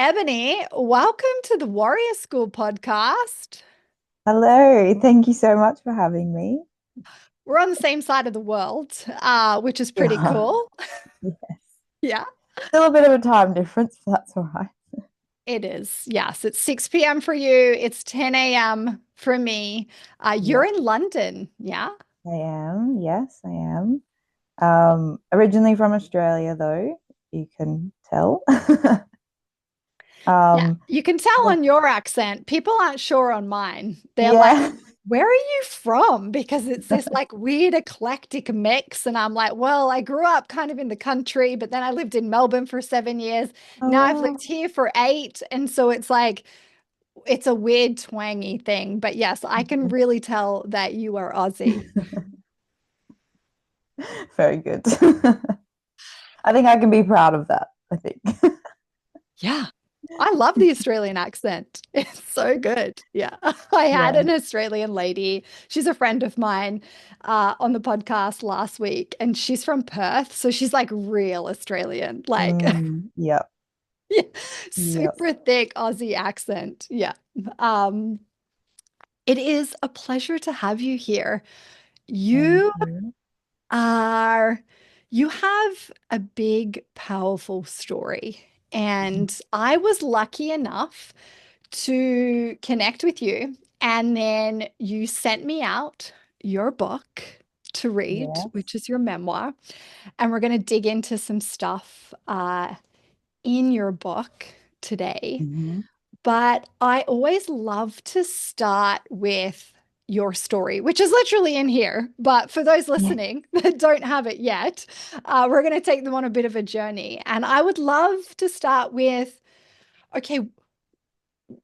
Ebonie, welcome to the Warrior School podcast. Hello, thank you so much for having me. We're on the same side of the world, which is pretty Yeah, cool. yeah. Yeah, Still a bit of a time difference, but that's all right. it is. Yes, it's 6 p.m. for you. It's 10 a.m. for me. You're Yeah, in London. Yeah. I am. Yes, I am. Originally from Australia, though, you can tell. Yeah. Um, You can tell yeah, on your accent. People aren't sure on mine. They're like, yeah. where are you from? Because it's this like weird eclectic mix. And I'm like, well, I grew up kind of in the country, but then I lived in Melbourne for 7 years. Oh, Now I've wow. lived here for 8. And so it's like, it's a weird twangy thing. But yes, I can really tell that you are Aussie. Very good. I think I can be proud of that, I think. Yeah. I love the Australian accent. It's so good. Yeah. I had Yeah. an Australian lady. She's a friend of mine on the podcast last week, and she's from Perth. So she's like real Australian, like Yep. yeah, Yep. super thick Aussie accent. Yeah. Um, it is a pleasure to have you here. Thank You you. are, you have a big, powerful story. And I was lucky enough to connect with you. And then you sent me out your book to read, Yes. which is your memoir. And we're going to dig into some stuff in your book today. Hmm. But I always love to start with your story, which is literally in here. But for those Yeah. listening that don't have it yet, we're going to take them on a bit of a journey. And I would love to start with, okay,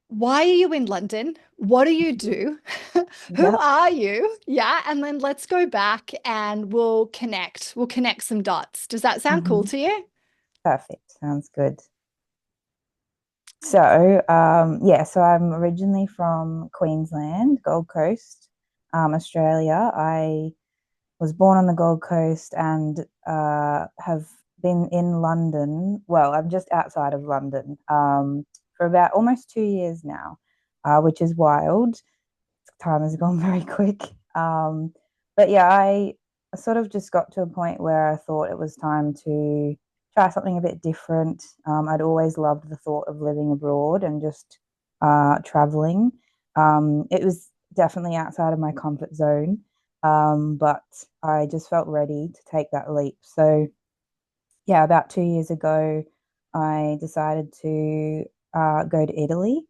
why are you in London? What do you do? Who Yep. are you? Yeah. And then let's go back and we'll connect. We'll connect some dots. Does that sound cool Hmm. to you? Perfect. Sounds good. Yeah, so I'm originally from Queensland, Gold Coast, Australia. I was born on the Gold Coast and have been in London. Well, I'm just outside of London for about almost 2 years now, which is wild. Time has gone very quick. But yeah, I sort of just got to a point where I thought it was time to try something a bit different. I'd always loved the thought of living abroad and just traveling. It was definitely outside of my comfort zone, but I just felt ready to take that leap. So yeah, about 2 years ago, I decided to go to Italy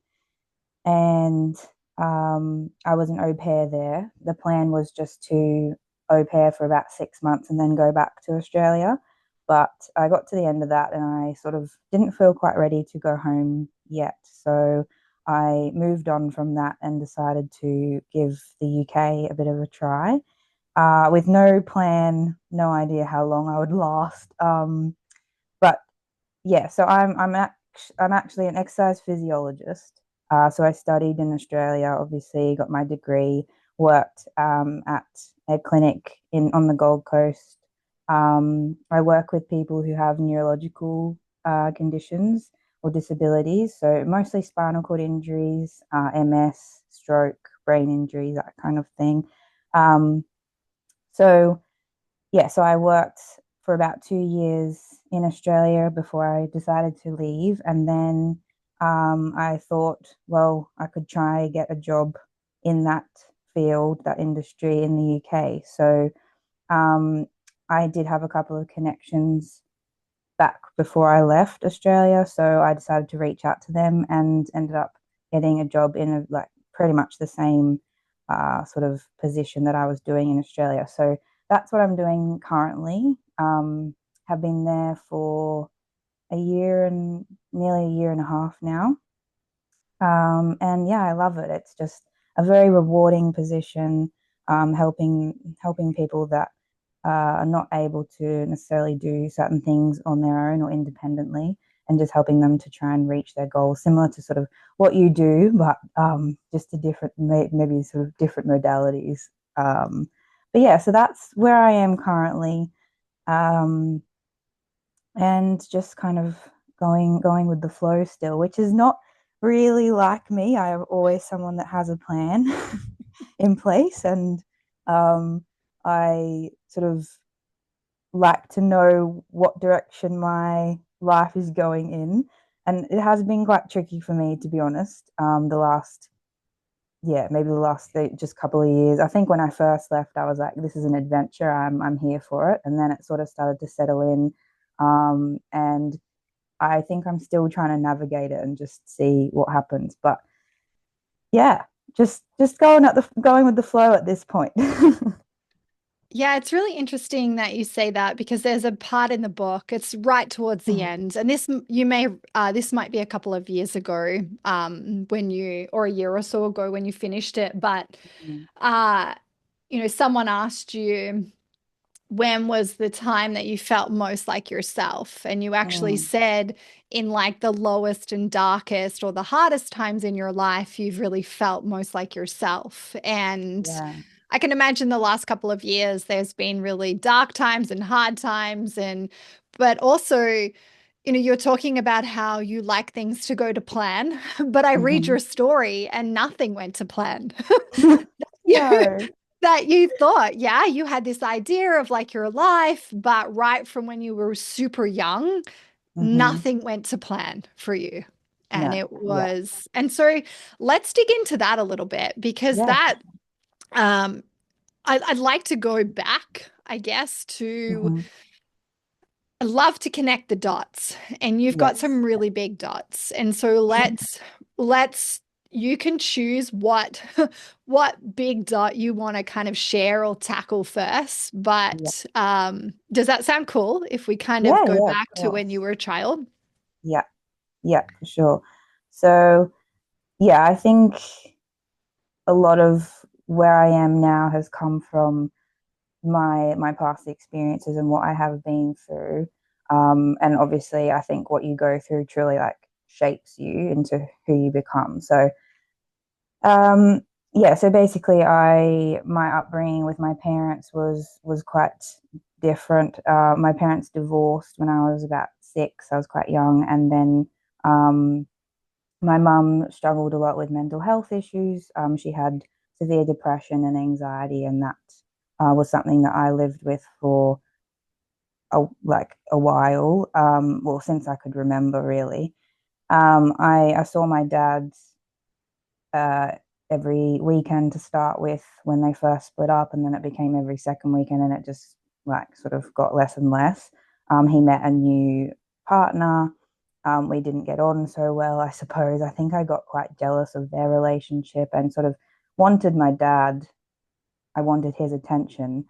and I was an au pair there. The plan was just to au pair for about 6 months and then go back to Australia. But I got to the end of that and I sort of didn't feel quite ready to go home yet. So I moved on from that and decided to give the UK a bit of a try with no plan, no idea how long I would last. But yeah, so I'm actually an exercise physiologist. So I studied in Australia, obviously, got my degree, worked at a clinic in on the Gold Coast. I work with people who have neurological conditions or disabilities, so mostly spinal cord injuries, MS, stroke, brain injuries, that kind of thing. Um, so yeah, so I worked for about 2 years in Australia before I decided to leave. And then I thought, well, I could try get a job in that field, that industry in the UK. So um, I did have a couple of connections back before I left Australia. So I decided to reach out to them and ended up getting a job in like pretty much the same sort of position that I was doing in Australia. So that's what I'm doing currently. Have been there for a year and nearly a year and a half now. And yeah, I love it. It's just a very rewarding position, helping people that are not able to necessarily do certain things on their own or independently, and just helping them to try and reach their goals, similar to sort of what you do, but just a different, maybe sort of different modalities. But yeah, so that's where I am currently, um, and just kind of going with the flow still, which is not really like me. I am always someone that has a plan in place, and I sort of like to know what direction my life is going in. And it has been quite tricky for me, to be honest. The last, yeah, maybe the last just couple of years. I think when I first left, I was like, "This is an adventure. I'm here for it." And then it sort of started to settle in, and I think I'm still trying to navigate it and just see what happens. But yeah, just going with the flow at this point. Yeah, it's really interesting that you say that because there's a part in the book, it's right towards the Mhm. end. And this might be a couple of years ago, when or a year or so ago when you finished it. But, uh, someone asked you, when was the time that you felt most like yourself? And you actually Mm. said in like the lowest and darkest or the hardest times in your life, you've really felt most like yourself. And Yeah. I can imagine the last couple of years, there's been really dark times and hard times. But also, you're talking about how you like things to go to plan, but I read Hmm. your story and nothing went to plan. No. That you thought, yeah, you had this idea of like your life, but right from when you were super young, Hmm. nothing went to plan for you. And No. it Yeah. was, and so let's dig into that a little bit because Yeah. um, I'd like to go back, I guess, to Hmm. I love to connect the dots, and you've got Yes. some really big dots. And so let's you can choose what what big dot you want to kind of share or tackle first. Yeah. But does that sound cool if we kind of Yeah. go Yeah. Of back to when you course. were a child? Yeah. Yeah. For sure. So yeah, I think a lot of where I am now has come from my past experiences and what I have been through. And obviously, I think what you go through truly like shapes you into who you become. So, um, yeah. So basically, I my upbringing with my parents was quite different. My parents divorced when I was about 6. I was quite young, and then um, my mum struggled a lot with mental health issues. She had severe depression and anxiety, and that was something that I lived with for a while. Well, since I could remember, really. I saw my dad uh, every weekend to start with when they first split up, and then it became every second weekend, and it just like sort of got less and less. He met a new partner. We didn't get on so well, I suppose. I think I got quite jealous of their relationship and sort of wanted my dad. I wanted his attention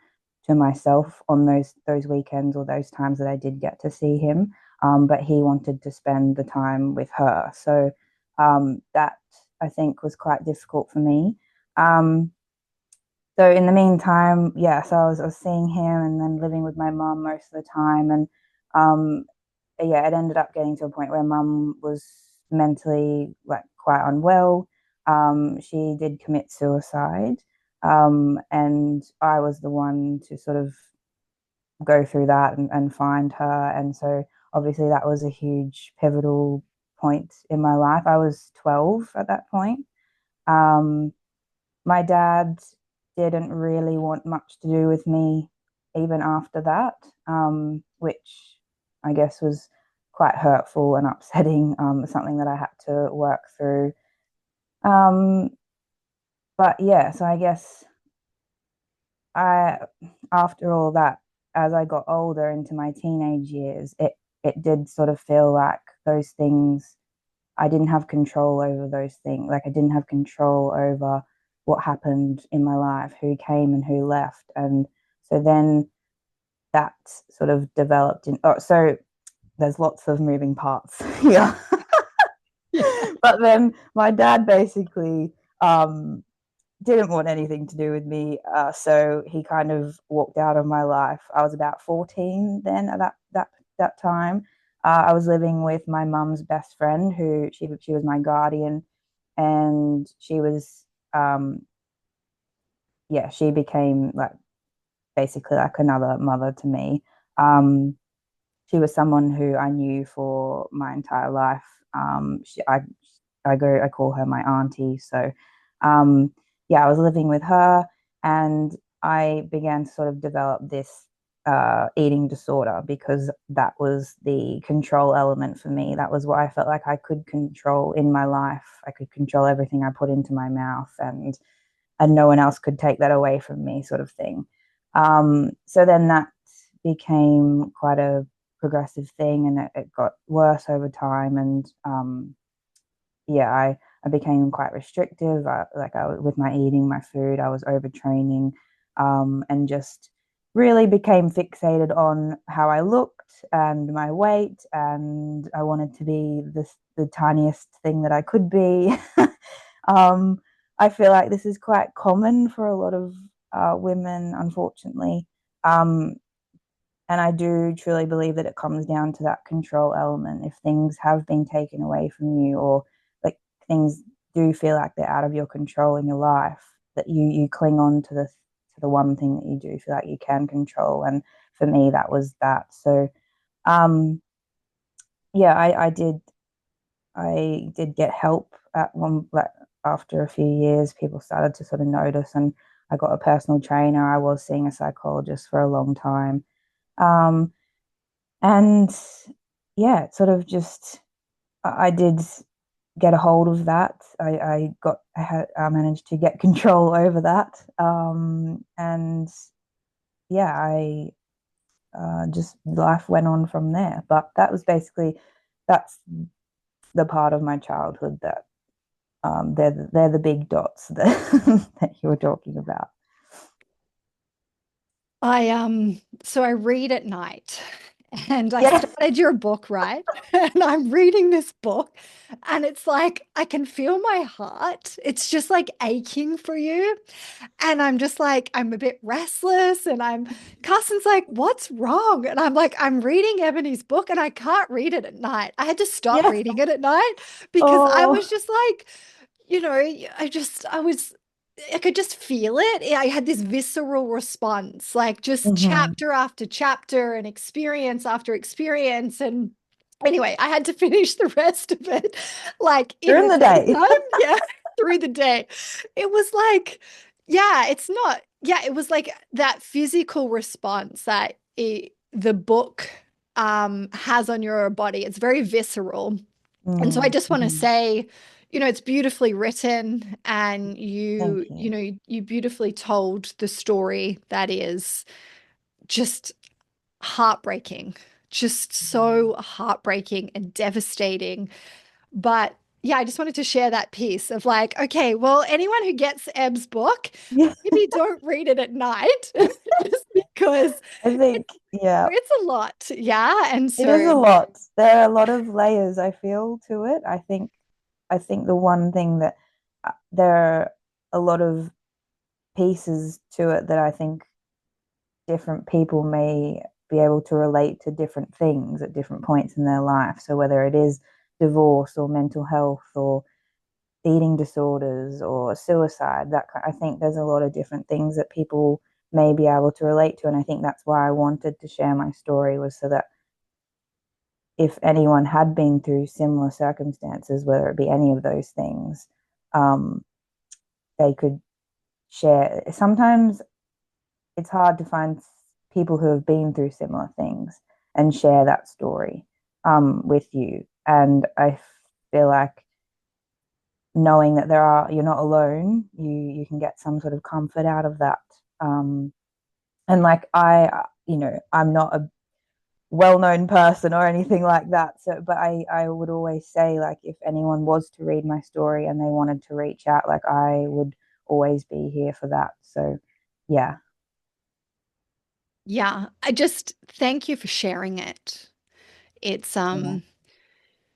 to myself on those weekends or those times that I did get to see him. But he wanted to spend the time with her. So that I think was quite difficult for me. Um, so in the meantime, yeah, so I was seeing him and then living with my mum most of the time, and um, yeah, it ended up getting to a point where mum was mentally like quite unwell. She did commit suicide, and I was the one to sort of go through that and find her, and so obviously that was a huge pivotal point in my life. I was 12 at that point. Um, my dad didn't really want much to do with me even after that, which I guess was quite hurtful and upsetting, something that I had to work through. Um, but yeah, so I guess I, after all that, as I got older into my teenage years, it did sort of feel like those things I didn't have control over those things. Like I didn't have control over what happened in my life, who came and who left. And so then that sort of developed in, oh, so there's lots of moving parts here. Yeah. But then my dad basically didn't want anything to do with me. So he kind of walked out of my life. I was about 14 then at that time. I was living with my mum's best friend, who she was my guardian, and she was yeah, she became like basically like another mother to me. Um, she was someone who I knew for my entire life. I call her my auntie. So, um, yeah, I was living with her, and I began to sort of develop this eating disorder because that was the control element for me. That was what I felt like I could control in my life. I could control everything I put into my mouth, and no one else could take that away from me, sort of thing. So then that became quite a progressive thing, and it got worse over time. And yeah, I became quite restrictive. With my eating, my food, I was overtraining, and just really became fixated on how I looked and my weight, and I wanted to be the tiniest thing that I could be. um, I feel like this is quite common for a lot of women, unfortunately. Um, and I do truly believe that it comes down to that control element. If things have been taken away from you, or like things do feel like they're out of your control in your life, that you cling on to the one thing that you do feel like you can control. And for me, that was that. So yeah, I did get help at one, like after a few years, people started to sort of notice, and I got a personal trainer. I was seeing a psychologist for a long time. Um, and yeah, it sort of just, I did get a hold of that. I managed to get control over that. And yeah, I just life went on from there. But that was basically, that's the part of my childhood that they're the big dots that that you were talking about. So I read at night and I Yes, started your book, right? And I'm reading this book and it's like I can feel my heart. It's just like aching for you. And I'm just like, I'm a bit restless. And Carson's like, what's wrong? And I'm like, I'm reading Ebonie's book and I can't read it at night. I had to stop yes. reading it at night because I Oh, was just like, I could just feel it. I had this visceral response, like just mhm. chapter after chapter and experience after experience. And anyway, I had to finish the rest of it like in During the the day. daytime. Yeah, through the day. It was like, yeah, it's not, yeah, it was like that physical response that the book has on your body. It's very visceral. And so I just want to Mhm. say, it's beautifully written and Thank you you. know, you beautifully told the story that is just heartbreaking, just Mhm. so heartbreaking and devastating. But yeah, I just wanted to share that piece of like, okay, well, anyone who gets Eb's book, Yeah, maybe don't read it at night just because I think, yeah, it's a lot. Yeah. And it is so, a lot. There are a lot of layers, I feel, to it. I think the one thing that there are a lot of pieces to it that I think different people may be able to relate to different things at different points in their life. So whether it is divorce or mental health or eating disorders or suicide, I think there's a lot of different things that people may be able to relate to. And I think that's why I wanted to share my story, was so that if anyone had been through similar circumstances, whether it be any of those things, um, they could share. Sometimes it's hard to find people who have been through similar things and share that story with you. And I feel like knowing that you're not alone, you can get some sort of comfort out of that. Um, and like I'm not a well-known person or anything like that. So, but I would always say, like, if anyone was to read my story and they wanted to reach out, like, I would always be here for that. So, yeah, yeah, I just thank you for sharing it. It's yeah,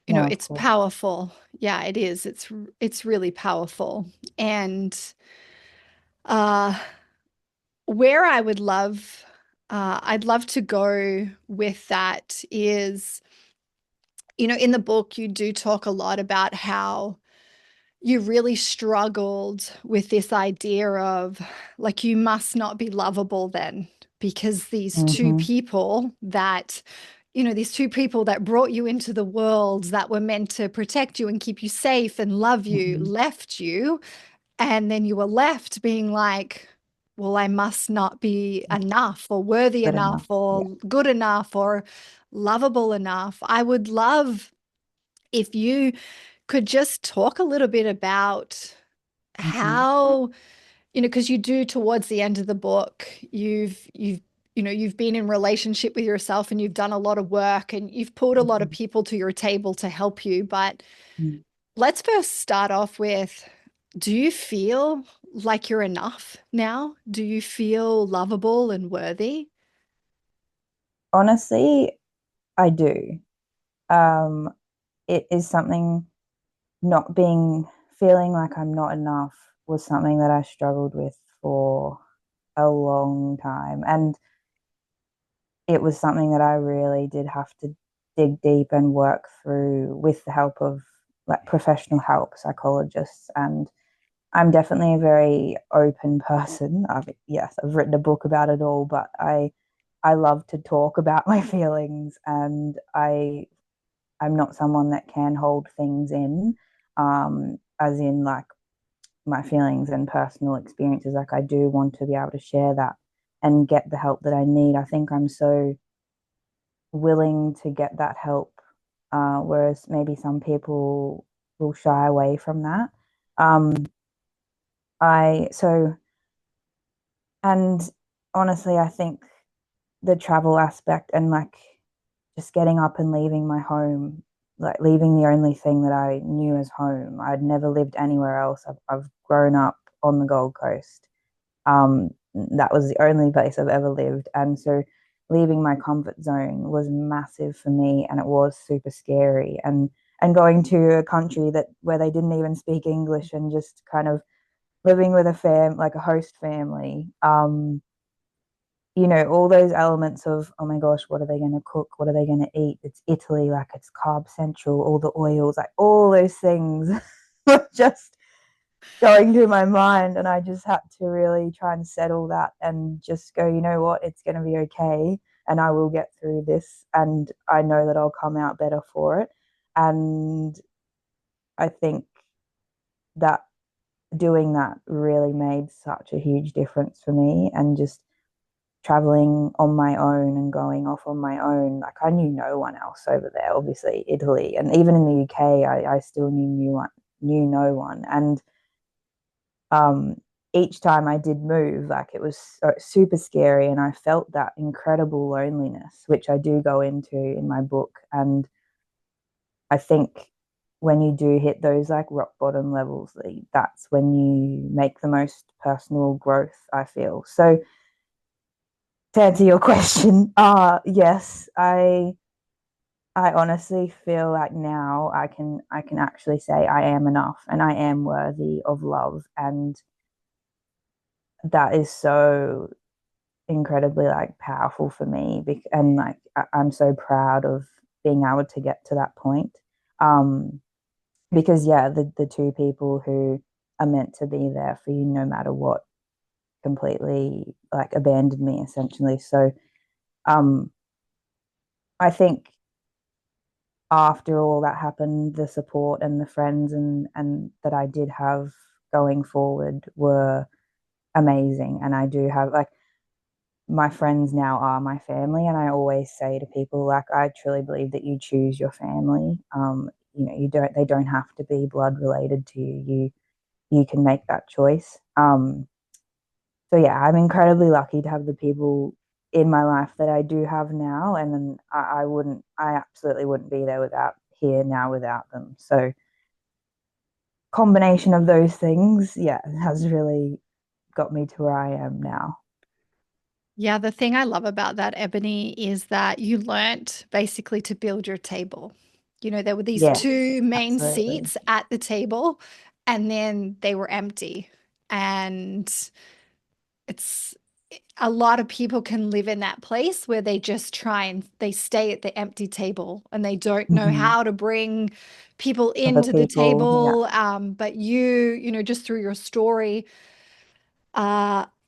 no, of it's course. powerful. Yeah, it is. It's really powerful. And uh where I'd love to go with that is, in the book you do talk a lot about how you really struggled with this idea of like you must not be lovable then because these two Mm-hmm. people that these two people that brought you into the world that were meant to protect you and keep you safe and love you Mhm. left you. And then you were left being like, well, I must not be enough or worthy Good enough enough. or Yeah. good enough or lovable enough. I would love if you could just talk a little bit about Mhm. how, because you do towards the end of the book, you've been in relationship with yourself and you've done a lot of work and you've pulled a lot of Mhm. people to your table to help you. But Mhm. let's first start off with, do you feel like you're enough now? Do you feel lovable and worthy? Honestly, I do. Um, it is something not being feeling like I'm not enough was something that I struggled with for a long time. And it was something that I really did have to dig deep and work through with the help of like professional help, psychologists. And I'm definitely a very open person. Yes, I've written a book about it all, but I love to talk about my feelings, and I'm not someone that can hold things in, as in like my feelings and personal experiences. Like I do want to be able to share that and get the help that I need. I think I'm so willing to get that help, whereas maybe some people will shy away from that. Um, I so and honestly, I think the travel aspect and like just getting up and leaving my home, like leaving the only thing that I knew as home. I'd never lived anywhere else. I've grown up on the Gold Coast. That was the only place I've ever lived. And so leaving my comfort zone was massive for me, and it was super scary. And going to a country that where they didn't even speak English and just kind of living with a like a host family. All those elements of, oh my gosh, what are they going to cook? What are they going to eat? It's Italy, like it's carb central, all the oils, like all those things were just going through my mind. And I just had to really try and settle that and just go, you know what, it's going to be okay. And I will get through this. And I know that I'll come out better for it. And I think that doing that really made such a huge difference for me. And just traveling on my own and going off on my own. Like I knew no one else over there, obviously Italy, and even in the UK, I still knew no one. And um, each time I did move, like it was super scary, and I felt that incredible loneliness, which I do go into in my book. And I think when you do hit those like rock bottom levels, that's when you make the most personal growth, I feel. So to answer your question, yes, I honestly feel like now I can actually say I am enough and I am worthy of love, and that is so incredibly like powerful for me. And like I'm so proud of being able to get to that point. Um, because yeah, the two people who are meant to be there for you no matter what completely like abandoned me essentially. So um, I think after all that happened, the support and the friends and that I did have going forward were amazing. And I do have like my friends now are my family, and I always say to people like I truly believe that you choose your family. You don't they don't have to be blood related to you. You can make that choice. So yeah, I'm incredibly lucky to have the people in my life that I do have now, and then I absolutely wouldn't be there without here now without them. So combination of those things, yeah, has really got me to where I am now. Yeah, the thing I love about that, Ebony, is that you learnt basically to build your table. There were these Yes, two main absolutely. seats at the table, and then they were empty. And it's a lot of people can live in that place where they just try and they stay at the empty table and they don't know Mm-hmm. how to bring people Other into the people, yeah. table. But just through your story,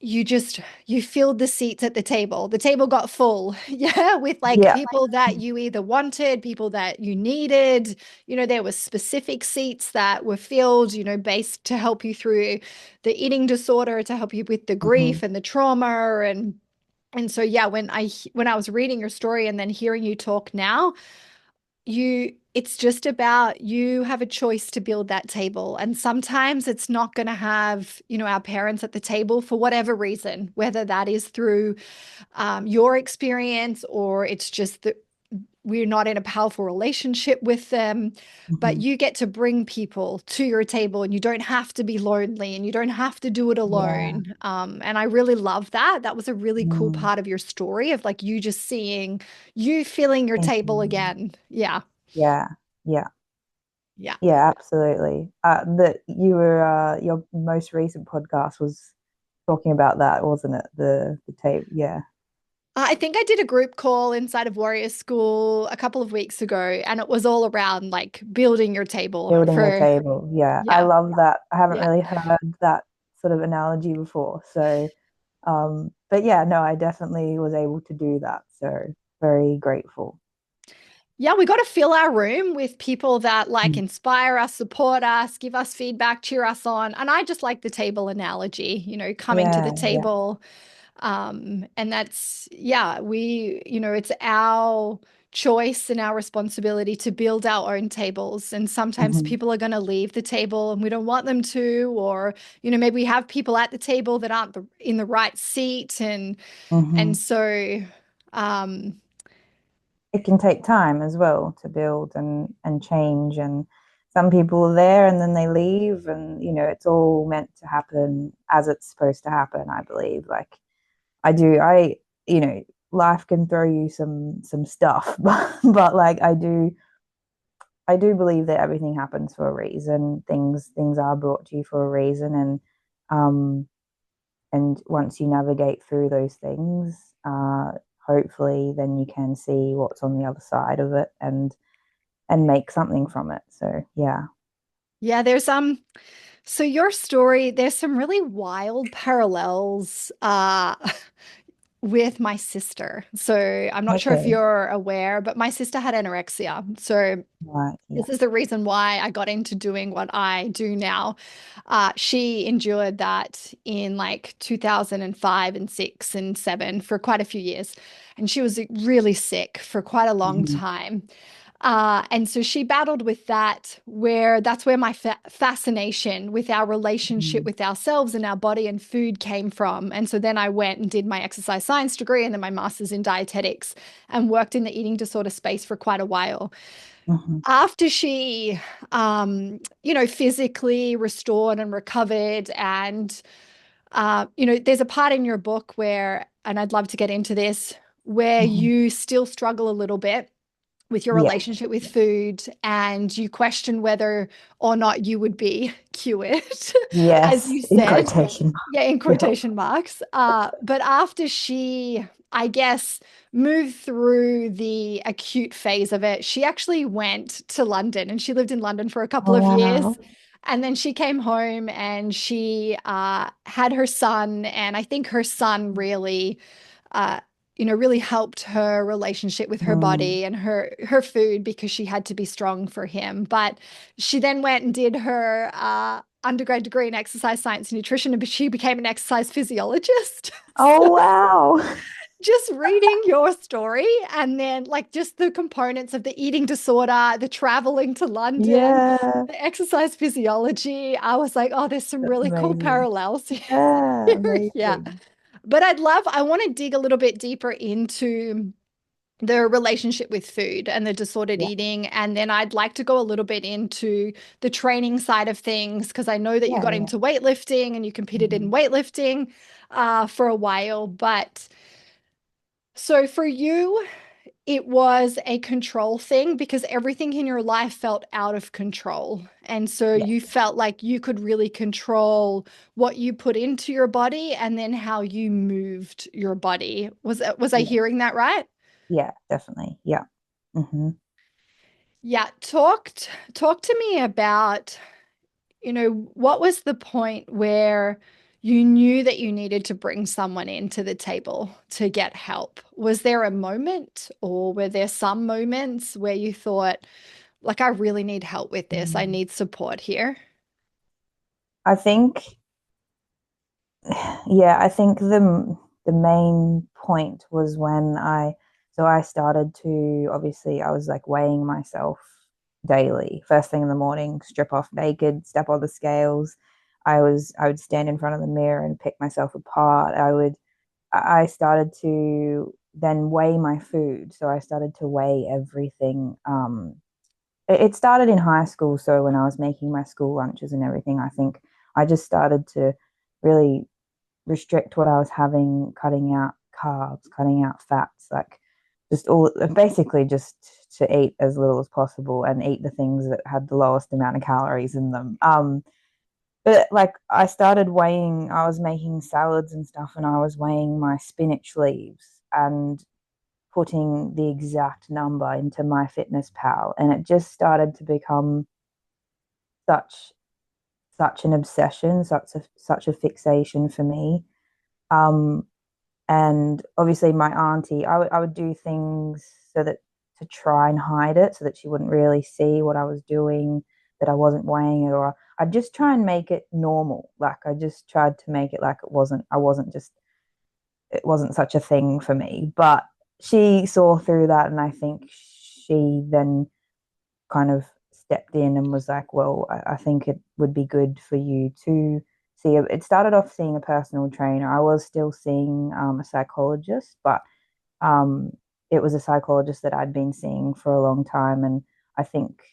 you filled the seats at the table. The table got full. Yeah, with like Yeah. people that you either wanted, people that you needed. There were specific seats that were filled, based to help you through the eating disorder, to help you with the Hmm. grief and the trauma. And so yeah, when I was reading your story and then hearing you talk now, it's just about you have a choice to build that table. And sometimes it's not going to have, our parents at the table for whatever reason, whether that is through your experience, or it's just that we're not in a powerful relationship with them. But Hmm. you get to bring people to your table, and you don't have to be lonely, and you don't have to do it Yeah. alone. And I really love that. That was a really cool Mm. part of your story, of like you just seeing you filling your Thank table you. again. Yeah. Yeah. Yeah. Yeah. Yeah, absolutely. That you were your most recent podcast was talking about that, wasn't it? The tape. Yeah. I think I did a group call inside of Warrior School a couple of weeks ago, and it was all around like building your table Building your for, table. Yeah. I yeah, love that. I haven't yeah. really heard that sort of analogy before. So but yeah, no, I definitely was able to do that. So very grateful. Yeah, we got to fill our room with people that like Mm. inspire us, support us, give us feedback, cheer us on. And I just like the table analogy, coming to the Yeah, yeah. table. And that's, yeah, it's our choice and our responsibility to build our own tables. And sometimes Hmm. people are going to leave the table and we don't want them to, or, maybe we have people at the table that aren't in the right seat. And Hmm. so, um, It can take time as well to build and change, and some people are there and then they leave, and it's all meant to happen as it's supposed to happen, I believe. Like I you know life can throw you some stuff, but like I do believe that everything happens for a reason. Things are brought to you for a reason, um and once you navigate through those things, hopefully then you can see what's on the other side of it and make something from it. So yeah. yeah, so your story, there's some really wild parallels with my sister. So I'm not sure if Okay. you're aware, but my sister had anorexia. So Right. Yeah. this is the reason why I got into doing what I do now. She endured that in like 2005 and 6 and 7 for quite a few years. And she was really sick for quite a long Hmm. time. And so she battled with that, where that's where my fascination with our relationship Hmm. with ourselves and our body and food came from. And so then I went and did my exercise science degree and then my master's in dietetics and worked in the eating disorder space for quite a while. Hmm. After she, physically restored and recovered, and, there's a part in your book where, and I'd love to get into this, where Hmm. you still struggle a little bit with your Yeah. relationship with food, and you question whether or not you would be cured, as Yes, you in said. quotation Yeah, in marks. Yeah. quotation marks. But after she, I guess, moved through the acute phase of it, she actually went to London, and she lived in London for a couple Oh of years. wow. And then she came home and she had her son. And I think her son really, uh, really helped her relationship with her Mm. body and her food, because she had to be strong for him. But she then went and did her undergrad degree in exercise science and nutrition, and she became an exercise physiologist. So Oh wow. just reading your story, and then like just the components of the eating disorder, the traveling to London, Yeah, the exercise physiology, I was like, oh, there's some that's really cool amazing. parallels Yeah, here. Yeah. amazing. But I want to dig a little bit deeper into the relationship with food and the disordered Yeah. eating. And then I'd like to go a little bit into the training side of things, because I know that you Yeah, got yeah. into weightlifting and you competed in Hmm. weightlifting for a while. But so for you, it was a control thing because everything in your life felt out of control. And so Yeah, you felt like you could really control what you put into your body and then how you moved your body. Was I yeah, hearing that right? yeah, definitely. Yeah. Hmm. Yeah, talk to me about, what was the point where you knew that you needed to bring someone into the table to get help. Was there a moment, or were there some moments where you thought, like, I really need help with this. I Mm. need support here? I think, yeah, I think the main point was when I started to, obviously I was like weighing myself daily, first thing in the morning, strip off naked, step on the scales. I would stand in front of the mirror and pick myself apart. I started to then weigh my food. So I started to weigh everything. It started in high school. So when I was making my school lunches and everything, I think I just started to really restrict what I was having, cutting out carbs, cutting out fats, like just all basically just to eat as little as possible and eat the things that had the lowest amount of calories in them. But like I started weighing, I was making salads and stuff, and I was weighing my spinach leaves and putting the exact number into MyFitnessPal, and it just started to become such such an obsession, such a fixation for me. Um, and obviously, my auntie, I would do things so that to try and hide it, so that she wouldn't really see what I was doing, that I wasn't weighing it, or I'd just try and make it normal. Like I just tried to make it like I wasn't just, it wasn't such a thing for me. But she saw through that, and I think she then kind of stepped in and was like, well, I think it would be good for you to see. It started off seeing a personal trainer. I was still seeing a psychologist, but um, it was a psychologist that I'd been seeing for a long time. And I think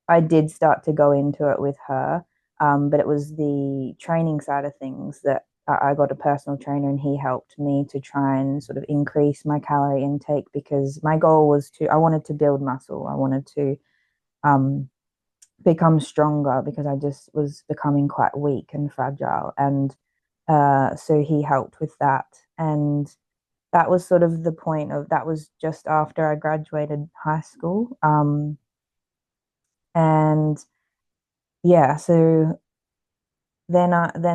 I did start to go into it with her. But it was the training side of things that I got a personal trainer, and he helped me to try and sort of increase my calorie intake, because my goal was I wanted to build muscle. I wanted to um, become stronger, because I just was becoming quite weak and fragile. And so he helped with that. And that was sort of the point of that was just after I graduated high school. And yeah, so then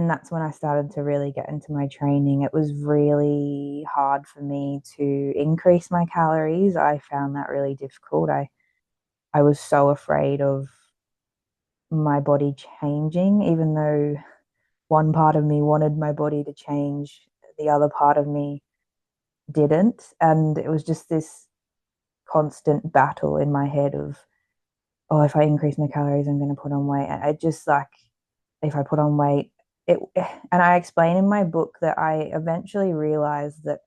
that's when I started to really get into my training. It was really hard for me to increase my calories. I found that really difficult. I was so afraid of my body changing, even though one part of me wanted my body to change, the other part of me didn't. And it was just this constant battle in my head of, oh, if I increase my calories, I'm going to put on weight. And I just like, if I put on weight, it, and I explain in my book that I eventually realized that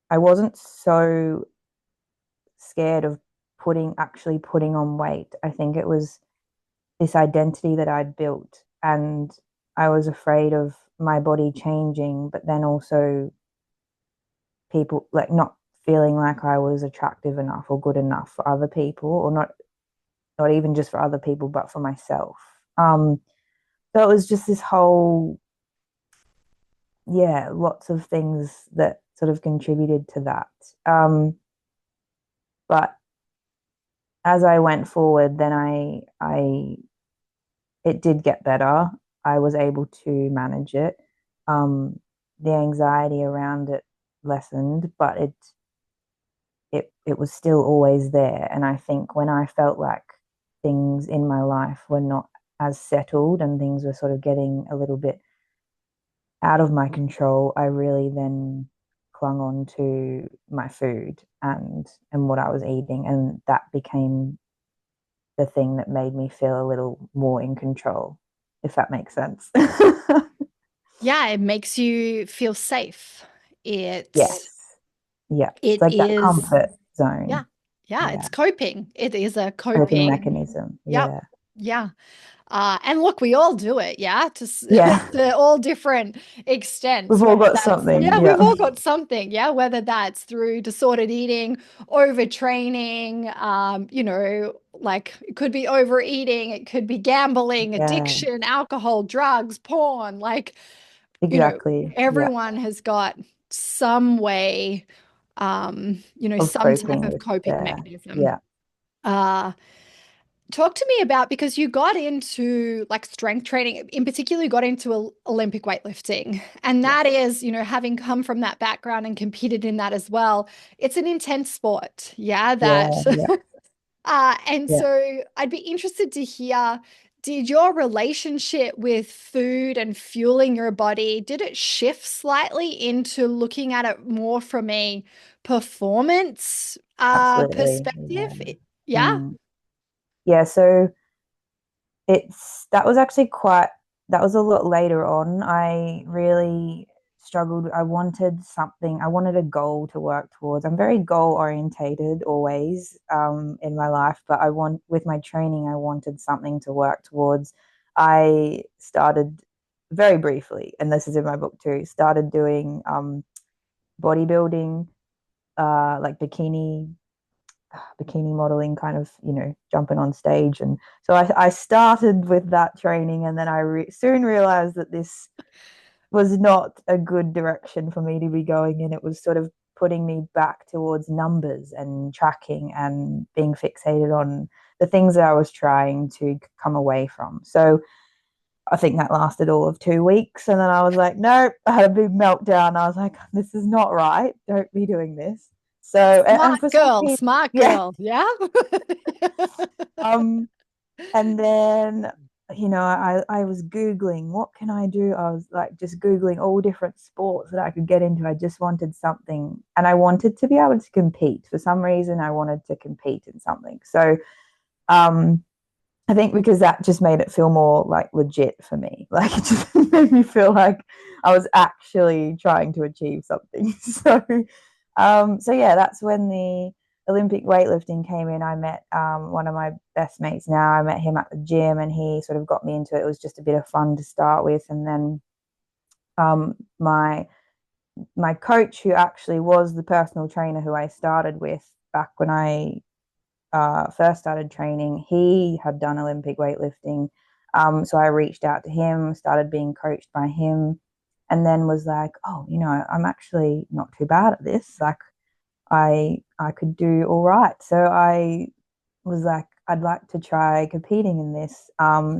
I wasn't so scared of actually putting on weight. I think it was this identity that I'd built, and I was afraid of my body changing, but then also people like not feeling like I was attractive enough or good enough for other people, or not even just for other people, but for myself. So it was just this whole, yeah, lots of things that sort of contributed to that. But as I went forward, then I it did get better. I was able to manage it. The anxiety around it lessened, but it was still always there. And I think when I felt like things in my life were not as settled and things were sort of getting a little bit out of my control, I really then clung on to my food and what I was eating, and that became the thing that made me feel a little more in control, if that makes sense. Yeah, it makes you feel safe. It's Yes. Yeah. It's it like that is comfort yeah. zone. Yeah, Yeah. it's coping. It is a Coping coping. mechanism. Yep. Yeah. Yeah. And look, we all do it, yeah, Yeah. to all different extents, We've all whether got that's, something. yeah, Yeah. we've all got something, yeah, whether that's through disordered eating, overtraining, like it could be overeating, it could be gambling, Yeah. addiction, alcohol, drugs, porn, like, you know, Exactly. Yeah. everyone has got some way, Of some type coping of with, coping yeah. mechanism. Yeah. Uh, Talk to me about, because you got into like strength training, in particular, you got into Olympic weightlifting. And Yes. that is, having come from that background and competed in that as well, it's an intense sport. Yeah, Yeah, that. yeah, And yeah. so I'd be interested to hear, did your relationship with food and fueling your body, did it shift slightly into looking at it more from a performance Absolutely. Yeah. perspective? Yeah. Mm. Yeah, so that was actually quite, that was a lot later on. I really struggled. I wanted something, I wanted a goal to work towards. I'm very goal orientated always in my life, but with my training, I wanted something to work towards. I started very briefly, and this is in my book too, started doing bodybuilding, like bikini modeling, kind of, jumping on stage. And so I started with that training, and then soon realized that this was not a good direction for me to be going in. It was sort of putting me back towards numbers and tracking and being fixated on the things that I was trying to come away from. So I think that lasted all of 2 weeks. And then I was like, nope, I had a big meltdown. I was like, this is not right. Don't be doing this. So, and Smart for some girl, people, smart yeah. girl. Yeah. Um, and then, I was Googling, what can I do? I was like just Googling all different sports that I could get into. I just wanted something, and I wanted to be able to compete. For some reason, I wanted to compete in something. So, um, I think because that just made it feel more like legit for me. Like it just made me feel like I was actually trying to achieve something. So yeah, that's when the Olympic weightlifting came in. I met one of my best mates now. I met him at the gym, and he sort of got me into it. It was just a bit of fun to start with, and then my coach, who actually was the personal trainer who I started with back when I first started training, he had done Olympic weightlifting. So I reached out to him, started being coached by him, and then was like, oh, I'm actually not too bad at this. Like I could do all right. So I was like, I'd like to try competing in this.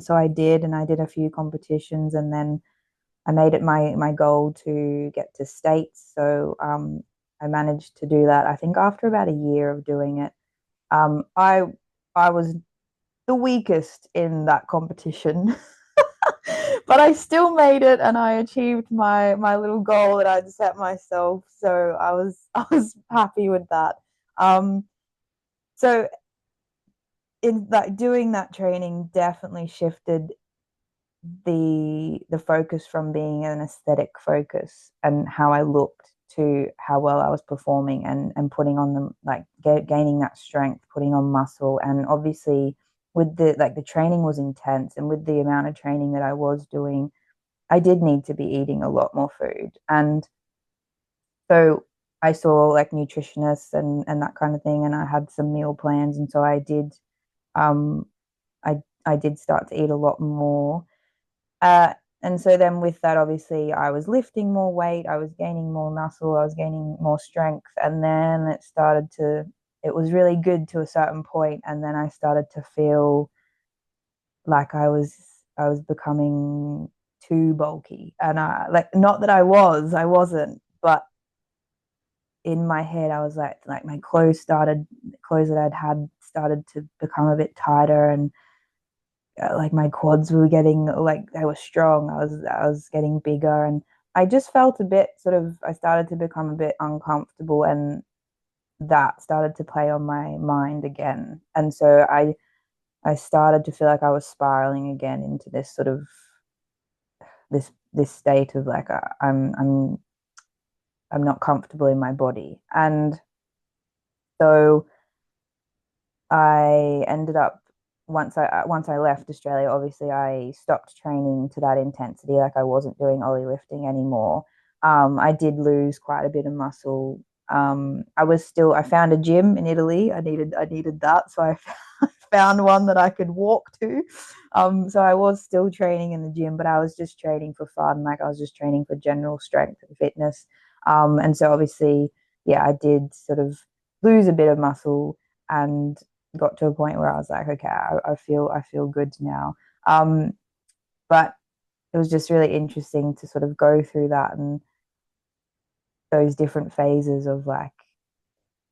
So I did, and I did a few competitions, and then I made it my goal to get to states. So I managed to do that. I think after about a year of doing it, um, I I was the weakest in that competition, but I still made it, and I achieved my little goal that I'd set myself. So I was happy with that. Um, so in that, doing that training definitely shifted the focus from being an aesthetic focus and how I looked to how well I was performing, and putting on them, like gaining that strength, putting on muscle. And obviously with the training was intense, and with the amount of training that I was doing, I did need to be eating a lot more food. And so I saw like nutritionists and that kind of thing, and I had some meal plans. And so um I did start to eat a lot more. uh, and so then with that, obviously, I was lifting more weight, I was gaining more muscle, I was gaining more strength. And then it was really good to a certain point. And then I started to feel like I was becoming too bulky. And like, not that I wasn't, but in my head, I was like my clothes that I'd had started to become a bit tighter, and like my quads were getting, like, they were strong. I was getting bigger, and I just felt a bit sort of, I started to become a bit uncomfortable, and that started to play on my mind again. And so I started to feel like I was spiraling again into this sort of this state of like, I'm not comfortable in my body. And so I ended up, once I left Australia, obviously I stopped training to that intensity. Like I wasn't doing Ollie lifting anymore. I did lose quite a bit of muscle. I found a gym in Italy. I needed that, so I found one that I could walk to. So I was still training in the gym, but I was just training for fun. Like I was just training for general strength and fitness. And so obviously, yeah, I did sort of lose a bit of muscle, and got to a point where I was like, okay, I feel good now. Um, but it was just really interesting to sort of go through that and those different phases of like,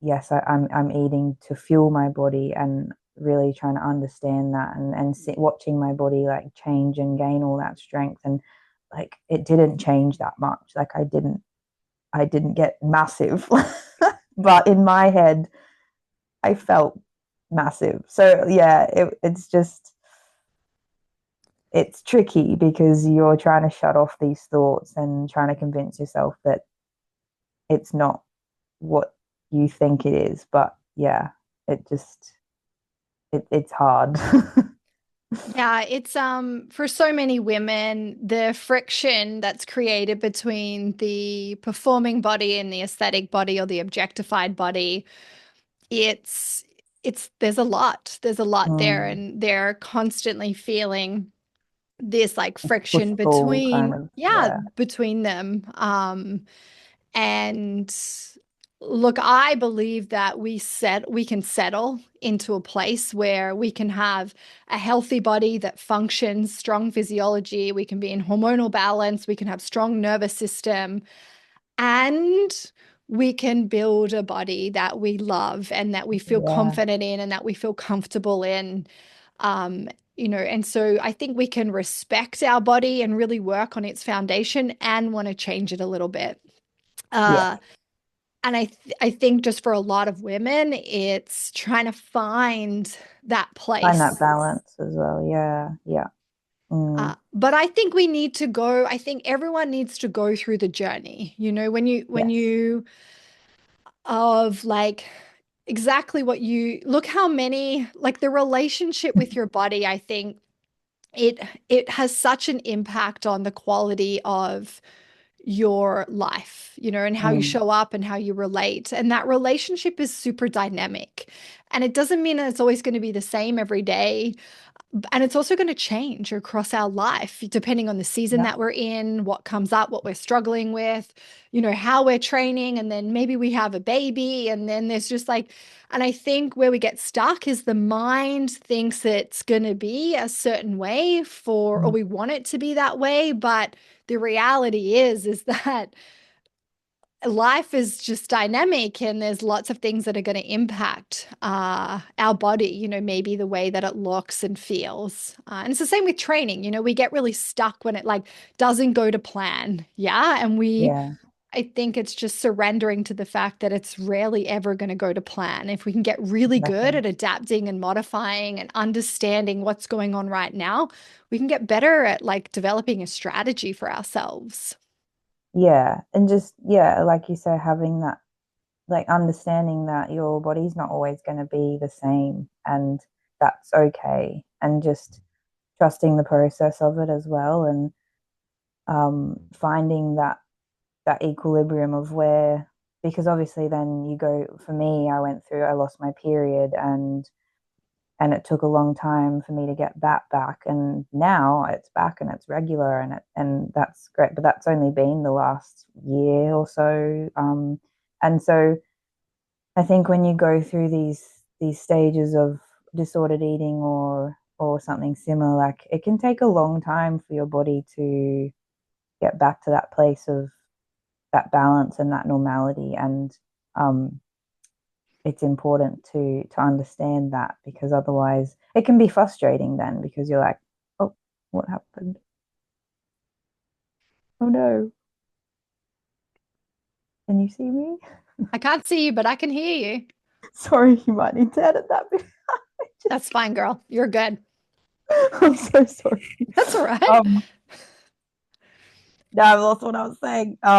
yes, I'm eating to fuel my body and really trying to understand that and watching my body like change and gain all that strength. And like it didn't change that much. Like I didn't get massive, but in my head I felt massive. So yeah, it's just it's tricky because you're trying to shut off these thoughts and trying to convince yourself that it's not what you think it is. But yeah, it just it's hard. Yeah, it's for so many women, the friction that's created between the performing body and the aesthetic body or the objectified body, it's there's a lot. There's a lot there, Mm, and they're constantly feeling this like push friction pull kind between, of, yeah, yeah. between them. And look, I believe that we can settle into a place where we can have a healthy body that functions, strong physiology, we can be in hormonal balance, we can have strong nervous system, and we can build a body that we love and that we feel Yeah, confident in and that we feel comfortable in. And so I think we can respect our body and really work on its foundation and want to change it a little bit. yeah. Uh, and I think just for a lot of women, it's trying to find that Find that place. balance as well. Yeah, yeah. Mm, But I think we need to go, I think everyone needs to go through the journey. When yes. you of like exactly what you look how many like the relationship with your body, I think it it has such an impact on the quality of your life, and how you Mm, show up and how you relate. And that relationship is super dynamic. And it doesn't mean that it's always going to be the same every day. And it's also going to change across our life, depending on the season yeah. that we're in, what comes up, what we're struggling with, how we're training. And then maybe we have a baby. And then there's just like, and I think where we get stuck is the mind thinks it's going to be a certain way or Mm, we want it to be that way. But the reality is that life is just dynamic and there's lots of things that are going to impact our body, maybe the way that it looks and feels. And it's the same with training. We get really stuck when it like doesn't go to plan. Yeah. yeah, I think it's just surrendering to the fact that it's rarely ever going to go to plan. If we can get really good exactly. at adapting and modifying and understanding what's going on right now, we can get better at like developing a strategy for ourselves. Yeah, and just yeah, like you say, having that like understanding that your body's not always going to be the same, and that's okay, and just trusting the process of it as well, and finding that equilibrium of where, because obviously then you go, for me, I lost my period, and it took a long time for me to get that back, and now it's back and it's regular, and that's great, but that's only been the last year or so. And so I think when you go through these stages of disordered eating or something similar, like it can take a long time for your body to get back to that place of that balance and that normality. And um, it's important to understand that, because otherwise it can be frustrating then, because you're like, oh, what happened? Oh no, can you see me? I can't see you, but I can hear you. Sorry, you might need to edit that bit. That's Just fine, girl. You're good. I'm so sorry. That's all right. um Now I've lost what I was saying. I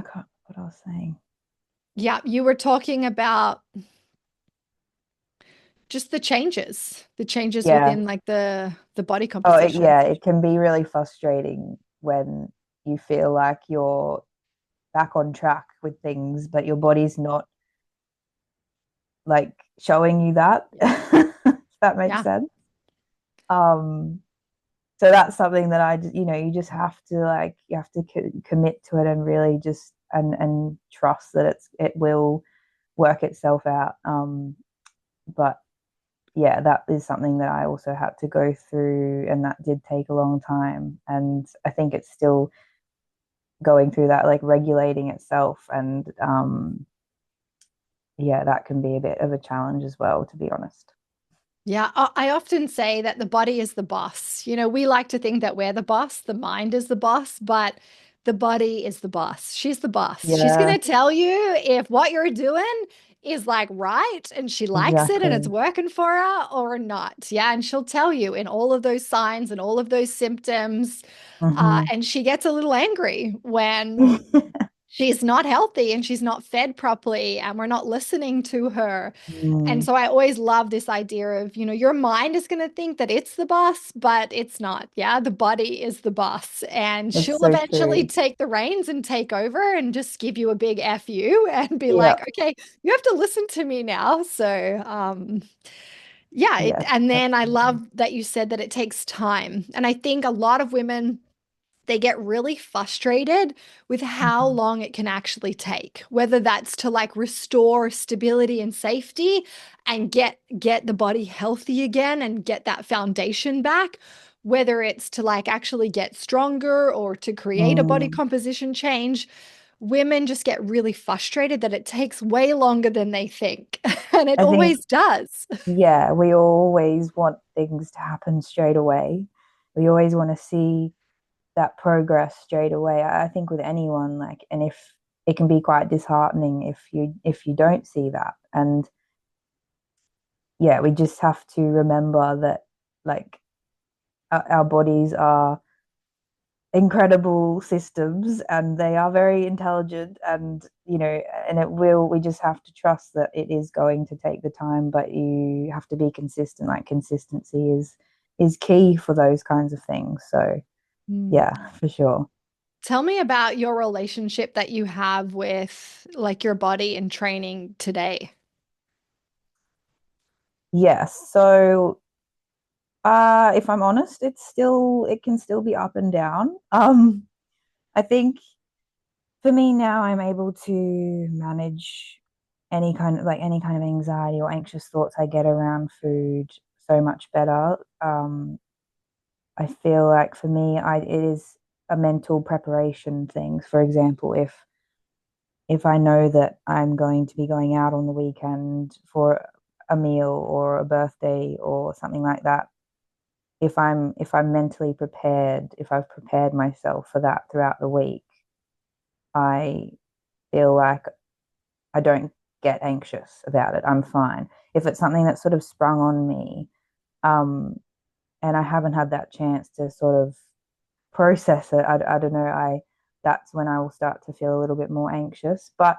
can't what I was saying. Yeah, you were talking about just the changes Yeah. within like the body Oh, composition. yeah, it can be really frustrating when you feel like you're back on track with things, but your body's not like showing you that. If that makes Yeah. sense. Um, so that's something that you just have to you have to commit to it and really just and trust that it will. work itself out. But yeah, that is something that I also had to go through, and that did take a long time. And I think it's still going through that, like regulating itself. And yeah, that can be a bit of a challenge as well, to be honest. Yeah, I often say that the body is the boss. You know, we like to think that we're the boss, the mind is the boss, but the body is the boss. She's the boss. She's going Yeah, to tell you if what you're doing is like right and she likes it and it's exactly. working for her or not. Yeah, and she'll tell you in all of those signs and all of those symptoms. Hmm. And she gets a little angry when she's not healthy and she's not fed properly and we're not listening to her. And Mm, so I always love this idea of, you know, your mind is going to think that it's the boss, but it's not. Yeah, the body is the boss. And it's she'll so eventually true. take the reins and take over and just give you a big F you and be Yeah, like, okay, you have to listen to me now. So, yeah. yes, And then I definitely. love that you said that it takes time. And I think a lot of women, they get really frustrated with how Mhm. long it can actually take, whether that's to like restore stability and safety and get the body healthy again and get that foundation back, whether it's to like actually get stronger or to create a body Mm. composition change. Women just get really frustrated that it takes way longer than they think, and it I think, always does. yeah, we always want things to happen straight away. We always want to see that progress straight away. I think with anyone, like, and if it can be quite disheartening if you don't see that. And yeah, we just have to remember that, like, our bodies are incredible systems and they are very intelligent, and and we just have to trust that it is going to take the time, but you have to be consistent. Like, consistency is key for those kinds of things. So Mm. yeah, for sure. Tell me about your relationship that you have with like your body and training today. Yes, so if I'm honest, it can still be up and down. I think for me now, I'm able to manage any kind of anxiety or anxious thoughts I get around food so much better. I feel like for me, I it is a mental preparation thing. For example, if I know that I'm going to be going out on the weekend for a meal or a birthday or something like that, if I'm mentally prepared, if I've prepared myself for that throughout the week, I feel like I don't get anxious about it. I'm fine. If it's something that's sort of sprung on me, um, and I haven't had that chance to sort of process it, I don't know. I That's when I will start to feel a little bit more anxious. But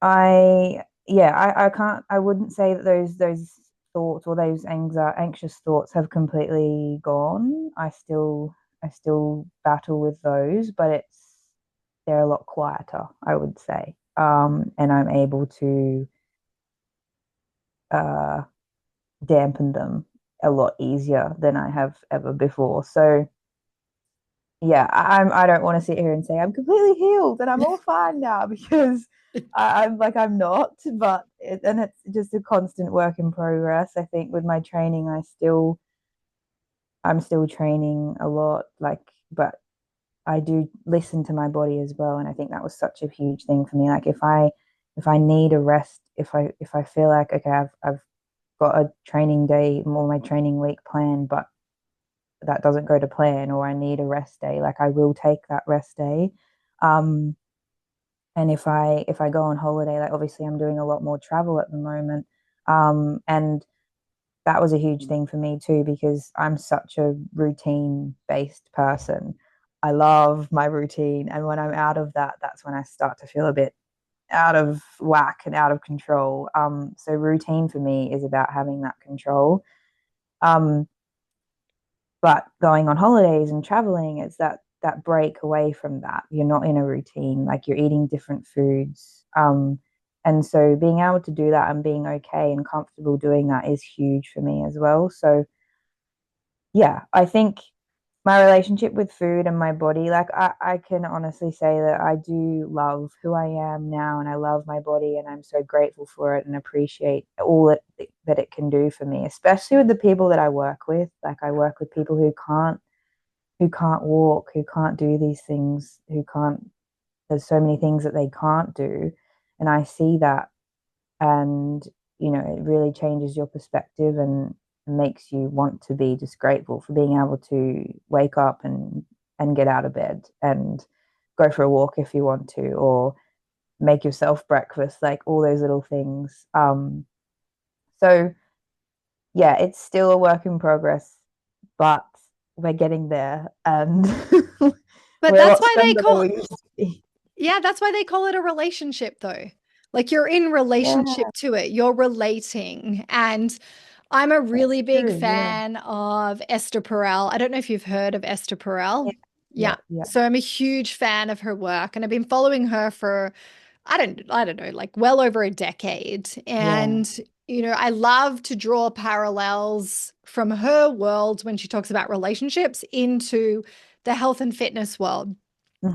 I can't. I wouldn't say that those thoughts or those anxious thoughts have completely gone. I still battle with those, but they're a lot quieter, I would say. And I'm able to uh, dampen them a lot easier than I have ever before. So yeah, I don't want to sit here and say I'm completely healed and I'm all fine now, because I'm not, but it's just a constant work in progress. I think with my training, I'm still training a lot, like, but I do listen to my body as well, and I think that was such a huge thing for me. Like, if I need a rest, if I feel like, okay, I've got a training day or my training week planned, but that doesn't go to plan, or I need a rest day, like, I will take that rest day. Um, and if I go on holiday, like, obviously I'm doing a lot more travel at the moment. And that was a huge thing for me too, because I'm such a routine based person. I love my routine. And when I'm out of that, that's when I start to feel a bit out of whack and out of control. So routine for me is about having that control. Um, but going on holidays and traveling, it's that break away from that. You're not in a routine, like, you're eating different foods. And so being able to do that and being okay and comfortable doing that is huge for me as well. So yeah, I think my relationship with food and my body, like I can honestly say that I do love who I am now and I love my body and I'm so grateful for it and appreciate all that it can do for me, especially with the people that I work with. Like I work with people who can't walk, who can't do these things, who can't, there's so many things that they can't do. And I see that and it really changes your perspective and makes you want to be just grateful for being able to wake up and get out of bed and go for a walk if you want to, or make yourself breakfast, like all those little things. So yeah, it's still a work in progress, but we're getting there and But we're a that's lot why they stronger than call we used to be. Yeah, that's why they call it a relationship, though. Like you're in Yeah, relationship to it, you're relating. And I'm a that's really big true. Yeah. fan of Esther Perel. I don't know if you've heard of Esther Yeah. Perel. Yeah. Yeah. Yeah. So I'm a huge fan of her work, and I've been following her for I don't know, like well over a decade. Yeah. And I love to draw parallels from her world when she talks about relationships into the health and fitness world.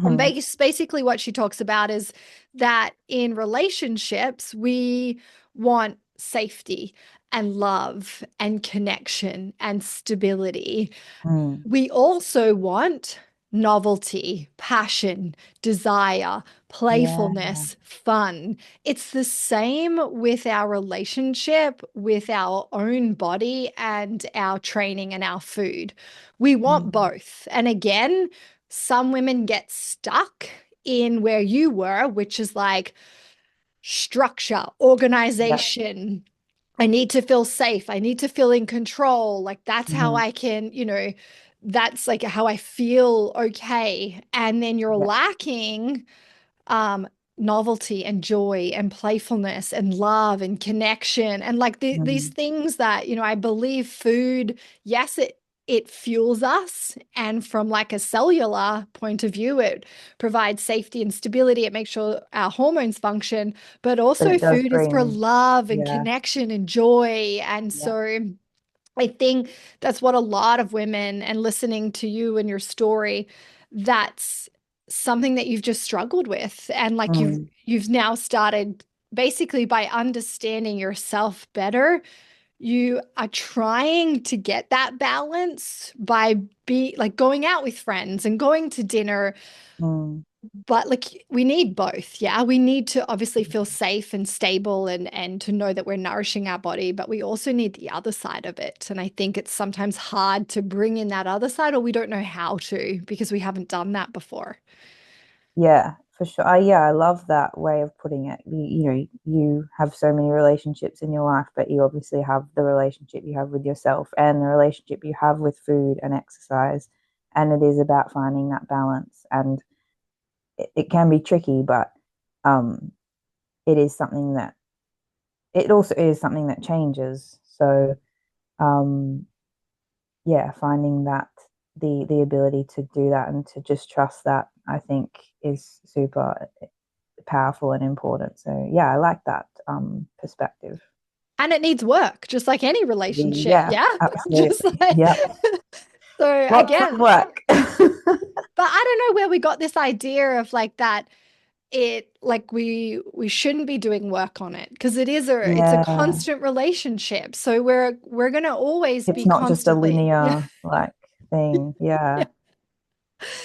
And Hmm. basically, what she talks about is that in relationships, we want safety and love and connection and stability. Mm. We also want novelty, passion, desire, Yeah. playfulness, fun. It's the same with our relationship with our own body and our training and our food. We want Mm. both. And again, some women get stuck in where you were, which is like structure, Yeah. organization. I need to feel safe. I need to feel in control. Like that's how Hmm. I can, that's like how I feel okay. And then you're Yeah. lacking um novelty and joy and playfulness and love and connection and like these Mm. things that I believe food, yes, it fuels us, and from like a cellular point of view it provides safety and stability. It makes sure our hormones function, but But also it does food is for bring, love and yeah. connection and joy. And Yeah. so I think that's what a lot of women, and listening to you and your story, that's something that you've just struggled with. And like you've Mm. you've now started basically by understanding yourself better. You are trying to get that balance by be like going out with friends and going to dinner, Mm. but like we need both. Yeah, we need to obviously feel safe and stable and to know that we're nourishing our body, but we also need the other side of it. And I think it's sometimes hard to bring in that other side, or we don't know how to because we haven't done that before. Yeah, for sure. Yeah, I love that way of putting it. You have so many relationships in your life, but you obviously have the relationship you have with yourself and the relationship you have with food and exercise. And it is about finding that balance. And it can be tricky, but um, it is something that it also is something that changes. So um, yeah, finding that the ability to do that and to just trust that, I think is super powerful and important. So yeah, I like that perspective. And it needs work, just like any relationship. Yeah, Yeah. Just absolutely. like, Yeah, so lots of again, work. but I don't know where we got this idea of like that it like we shouldn't be doing work on it because it's a Yeah, constant relationship. So we're gonna always it's be not just a constantly, yeah. linear like thing. Yeah,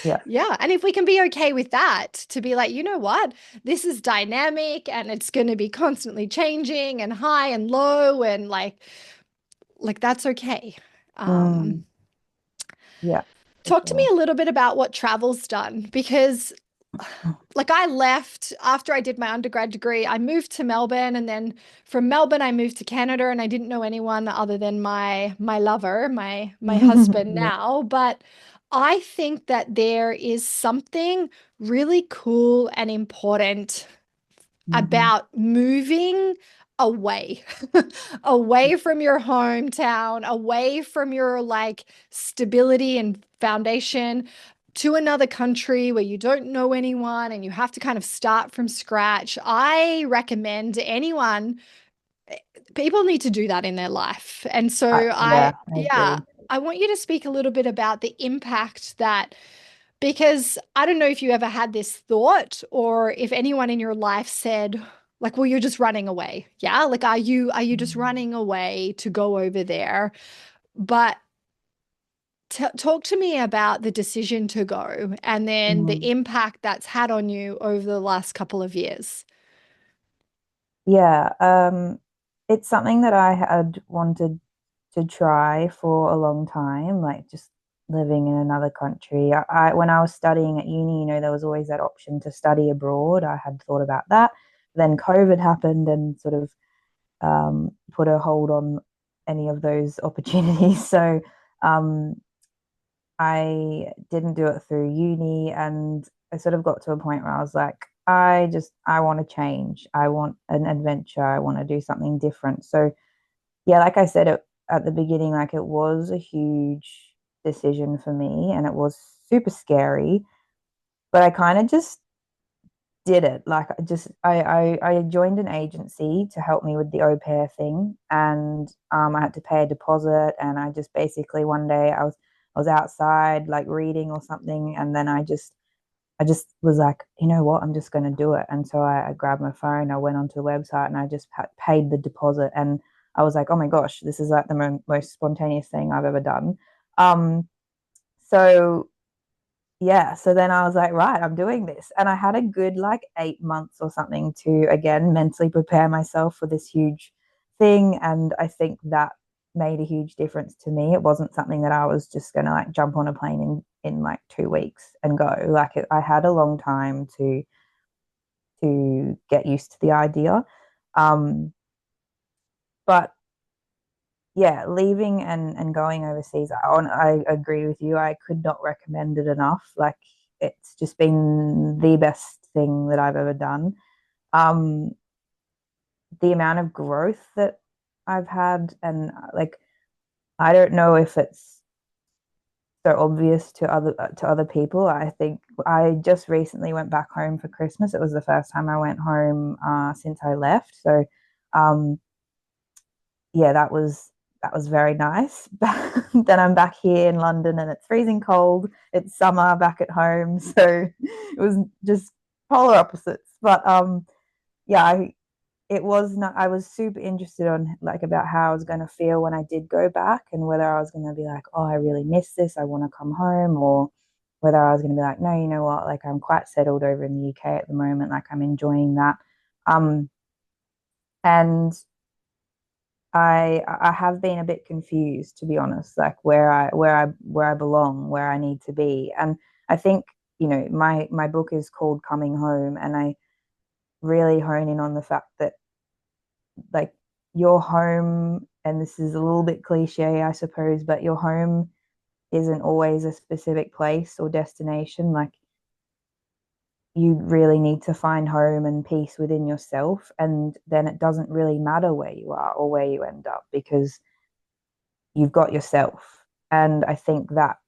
yeah. Yeah. And if we can be okay with that, to be like, you know what, this is dynamic and it's gonna be constantly changing and high and low and like that's okay. Um Mm, yeah, for Talk to me sure. a little bit about what travel's done, because like I left after I did my undergrad degree. I moved to Melbourne, and then from Melbourne I moved to Canada, and I didn't know anyone other than my lover, my husband Yeah. now. But I think that there is something really cool and important Hmm. about moving away, away from your hometown, away from your like stability and foundation, to another country where you don't know anyone and you have to kind of start from scratch. I recommend anyone, people need to do that in their life. And so Yeah, I yeah, agree. I want you to speak a little bit about the impact that, because I don't know if you ever had this thought or if anyone in your life said, like, well, you're just running away. Yeah. Like, are you just Mm. running away to go over there? But talk to me about the decision to go and then the Mhm. impact that's had on you over the last couple of years. Yeah, it's something that I had wanted to try for a long time, like just living in another country. When I was studying at uni, there was always that option to study abroad. I had thought about that. Then COVID happened and sort of put a hold on any of those opportunities. So um, I didn't do it through uni, and I sort of got to a point where I was like, I want to change. I want an adventure. I want to do something different. So yeah, like I said at the beginning, like it was a huge decision for me, and it was super scary. But I kind of just did it. Like I joined an agency to help me with the au pair thing, and I had to pay a deposit, and I just basically one day I was outside like reading or something, and then I just was like, you know what, I'm just going to do it. And so I grabbed my phone, I went onto the website, and I just paid the deposit, and I was like, oh my gosh, this is like the most spontaneous thing I've ever done. Um, so yeah, so then I was like, right, I'm doing this. And I had a good like 8 months or something to again mentally prepare myself for this huge thing. And I think that made a huge difference to me. It wasn't something that I was just gonna like jump on a plane in like 2 weeks and go. I had a long time to get used to the idea. Um, but yeah, leaving and going overseas, I agree with you. I could not recommend it enough. Like it's just been the best thing that I've ever done. Um, the amount of growth that I've had, and like I don't know if it's so obvious to other people. I think I just recently went back home for Christmas. It was the first time I went home since I left. So um, yeah, that was very nice. Then I'm back here in London and it's freezing cold. It's summer back at home, so it was just polar opposites. But yeah, it was not. I was super interested on like about how I was going to feel when I did go back, and whether I was going to be like, oh, I really miss this. I want to come home, or whether I was going to be like, no, you know what? Like I'm quite settled over in the UK at the moment. Like I'm enjoying that. Um, and I have been a bit confused, to be honest, like where I belong, where I need to be. And I think, my book is called Coming Home, and I really hone in on the fact that like your home, and this is a little bit cliche, I suppose, but your home isn't always a specific place or destination. Like you really need to find home and peace within yourself, and then it doesn't really matter where you are or where you end up because you've got yourself. And I think that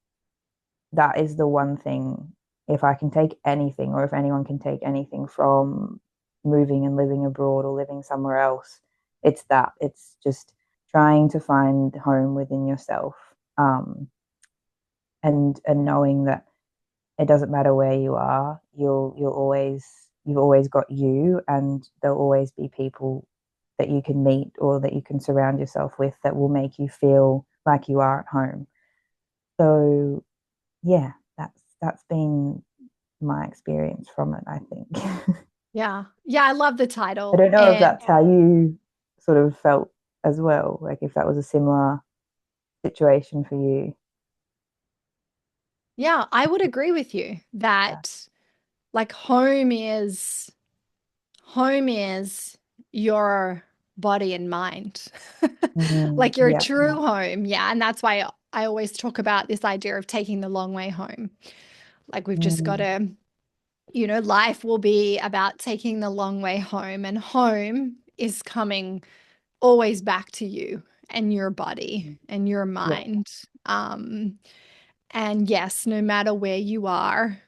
is the one thing, if I can take anything, or if anyone can take anything from moving and living abroad or living somewhere else, it's that. It's just trying to find home within yourself, and knowing that it doesn't matter where you are, you've always got you, and there'll always be people that you can meet or that you can surround yourself with that will make you feel like you are at home. So yeah, that's been my experience from it, I think. Yeah. Yeah, I love the I title. don't know if And that's how you sort of felt as well, like if that was a similar situation for you. yeah, I would agree with you Yeah. that like home is your body and mind. Mhm. Like your Yeah. true home. Yeah. And that's why I always talk about this idea of taking the long way home. Like we've just got Mm. to, life will be about taking the long way home, and home is coming always back to you and your body and your Yeah, mind. Um, and yes, no matter where you are,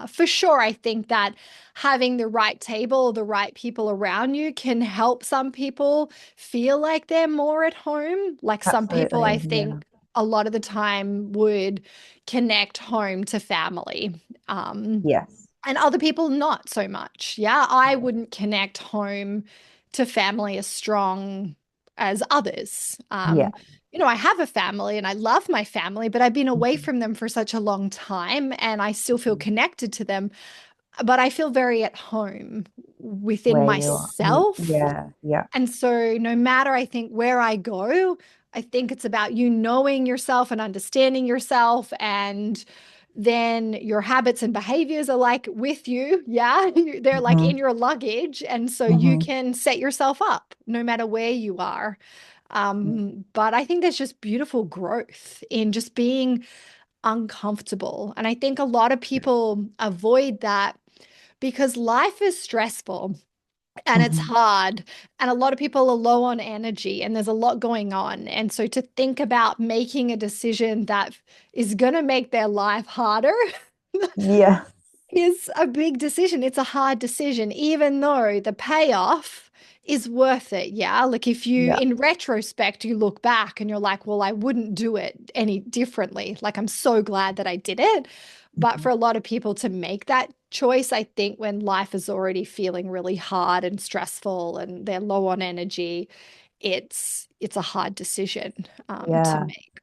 for sure, I think that having the right table, the right people around you can help some people feel like they're more at home. Like some people, I absolutely. think, Yeah. a lot of the time would connect home to family. Um, Yes. and other people not so much. Yeah, I wouldn't connect home to family as strong as others. Yeah. I have a family and I love my family, but I've been away Mhm. from them for such a long time and I still feel Mhm. connected to them, but I feel very at home within Where you are. myself. Yeah. Yeah. And so, no matter, I think, where I go, I think it's about you knowing yourself and understanding yourself. And then your habits and behaviors are like with you. Yeah. They're like Hmm. in your luggage. And so you Hmm. can set yourself up no matter where you are. But I think there's just beautiful growth in just being uncomfortable. And I think a lot of people avoid that because life is stressful and it's Hmm. hard and a lot of people are low on energy and there's a lot going on, and so to think about making a decision that is going to make their life harder Yeah. is a big decision. It's a hard decision, even though the payoff is worth it. Yeah. Like if you, Yeah. in retrospect, you look back and you're like, well, I wouldn't do it any differently. Like, I'm so glad that I did it. But Mhm. for a lot of people to make that choice, I think when life is already feeling really hard and stressful and they're low on energy, it's a hard decision to Yeah. make.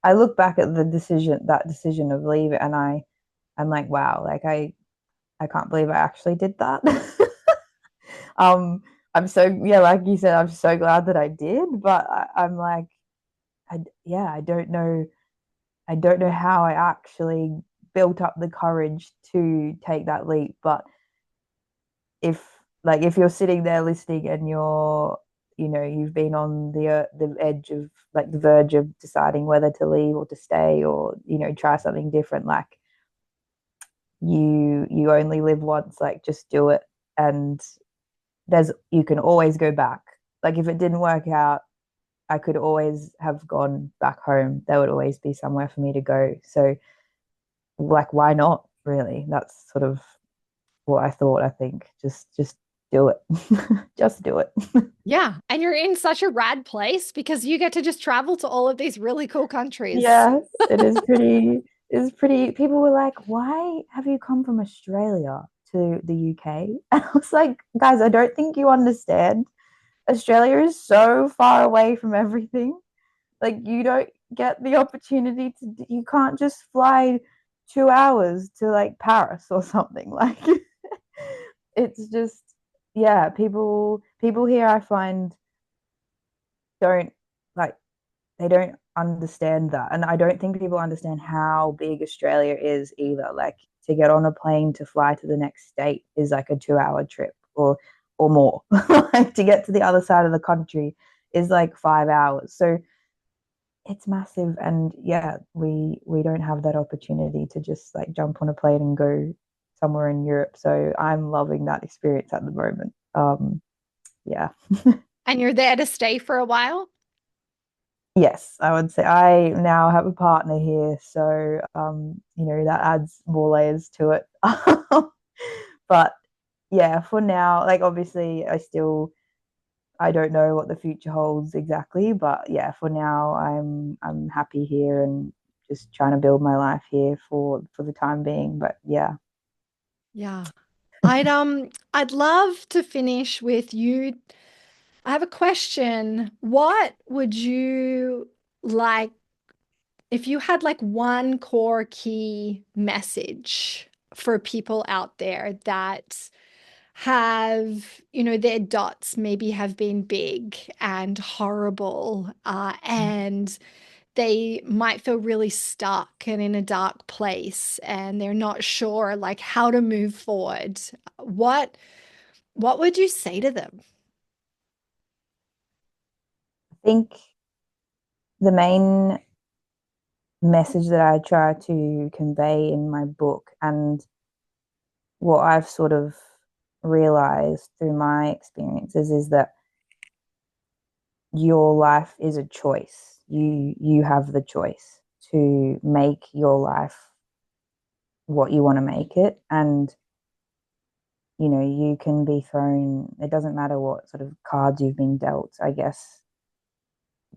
I look back at that decision of leave it, and I'm like, wow, like I can't believe I actually did that. Um, I'm so, yeah, like you said, I'm so glad that I did, but I'm like, yeah, I don't know how I actually built up the courage to take that leap. But if if you're sitting there listening and you've been on the edge of like the verge of deciding whether to leave or to stay or try something different, like you only live once, like just do it. And you can always go back. Like if it didn't work out, I could always have gone back home. There would always be somewhere for me to go. So like why not, really? That's sort of what I thought. I think just do it. Just do it. Yeah. And you're in such a rad place because you get to just travel to all of these really cool countries. Yes, it is pretty. People were like, why have you come from Australia to the UK? And I was like, guys, I don't think you understand. Australia is so far away from everything. Like you don't get the opportunity you can't just fly 2 hours to like Paris or something. Like it's just, yeah, people here I find don't like they don't understand that. And I don't think people understand how big Australia is either. Like to get on a plane to fly to the next state is like a 2 hour trip or more. Like to get to the other side of the country is like 5 hours. So it's massive. And yeah, we don't have that opportunity to just like jump on a plane and go somewhere in Europe. So I'm loving that experience at the moment. Yeah. And you're there to stay for a while. Yes, I would say I now have a partner here, so that adds more layers to it. But yeah, for now, like obviously I don't know what the future holds exactly, but yeah, for now I'm happy here and just trying to build my life here for the time being. But yeah. Yeah. I'd love to finish with you. I have a question. What would you like if you had like one core key message for people out there that have, their dots maybe have been big and horrible, and they might feel really stuck and in a dark place and they're not sure like how to move forward. What what would you say to them? I think the main message that I try to convey in my book and what I've sort of realized through my experiences is that your life is a choice. You have the choice to make your life what you want to make it. And you can be thrown, it doesn't matter what sort of cards you've been dealt, I guess,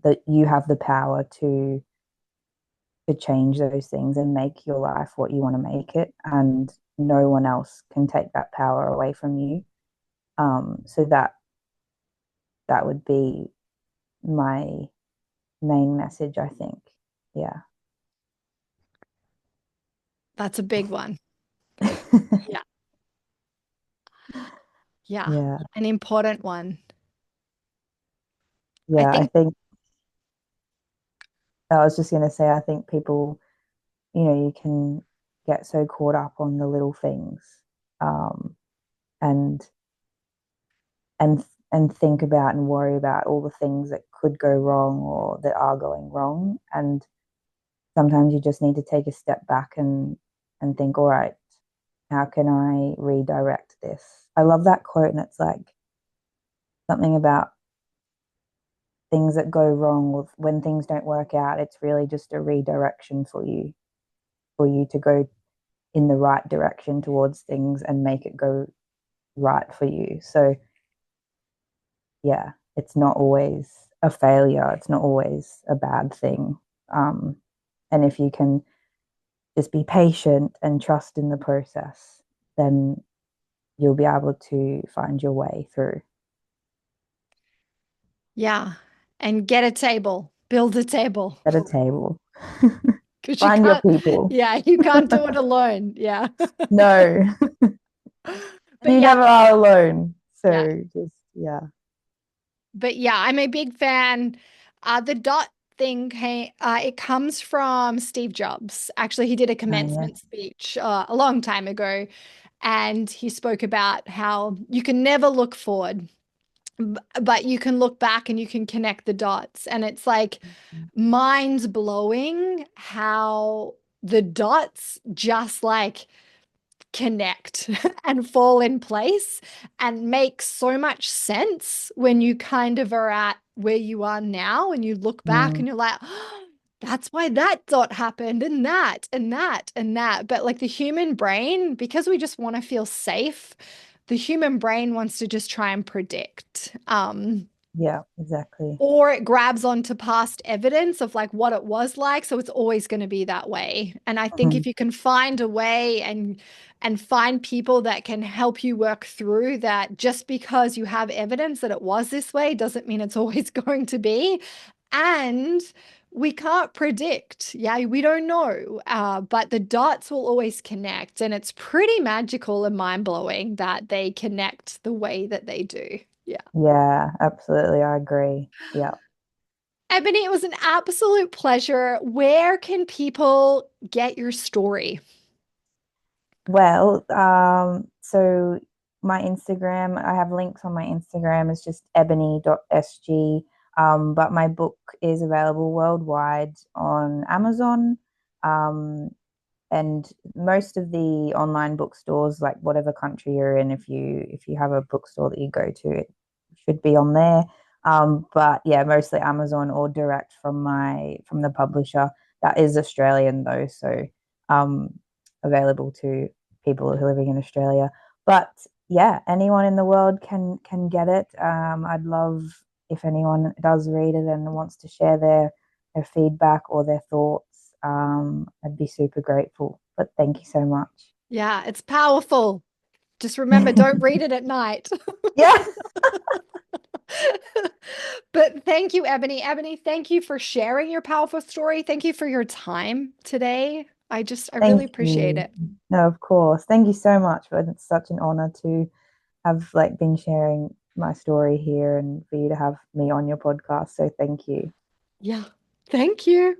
that you have the power to to change those things and make your life what you want to make it, and no one else can take that power away from you. So that would be my main message, I think. Yeah. That's a big one. Yeah. Yeah. Yeah. An important one. I Yeah. I think, think I was just going to say, I think people, you can get so caught up on the little things, um, and and think about and worry about all the things that could go wrong or that are going wrong. And sometimes you just need to take a step back and think, all right, how can I redirect this? I love that quote, and it's like something about things that go wrong, with when things don't work out, it's really just a redirection for you to go in the right direction towards things and make it go right for you. So yeah, it's not always a failure, it's not always a bad thing. um, and if you can just be patient and trust in the process, then you'll be able to find your way through. yeah. And get a table, build a table At a table. because you Find your can't, people. yeah, you can't do it alone. Yeah. No. And But you yeah, never are alone. yeah. So just, yeah. But yeah, I'm a big fan. The dot thing came, it comes from Steve Jobs. Actually, he did a commencement Yes. speech a long time ago, and he spoke about how you can never look forward, but you can look back and you can connect the dots. And it's like mind blowing how the dots just like connect and fall in place and make so much sense when you kind of are at where you are now and you look back Mm, and you're like, oh, that's why that dot happened and that and that and that. But like the human brain, because we just want to feel safe, the human brain wants to just try and predict. yeah, exactly. Or it grabs onto past evidence of like what it was like, so it's always going to be that way. And I think Mhm. if you can find a way and find people that can help you work through that, just because you have evidence that it was this way doesn't mean it's always going to be. And we can't predict. Yeah, we don't know. But the dots will always connect. And it's pretty magical and mind blowing that they connect the way that they do. Yeah. Yeah, absolutely. I agree. Yeah. Ebony, it was an absolute pleasure. Where can people get your story? Well, so my Instagram, I have links on my Instagram. It's just ebony.sg. But my book is available worldwide on Amazon. Um, and most of the online bookstores, like whatever country you're in, if you have a bookstore that you go to, it should be on there. But yeah, mostly Amazon or direct from the publisher. That is Australian though, so um, available to people who are living in Australia. But yeah, anyone in the world can get it. I'd love if anyone does read it and wants to share their feedback or their thoughts. I'd be super grateful. But thank you so much. Yeah, it's powerful. Just remember, don't read it at night. Yeah, But thank you, Ebony. Ebony, thank you for sharing your powerful story. Thank you for your time today. I really thank appreciate you. it. No, of course. Thank you so much. It's such an honor to have like been sharing my story here and for you to have me on your podcast. So thank you. Yeah. Thank you.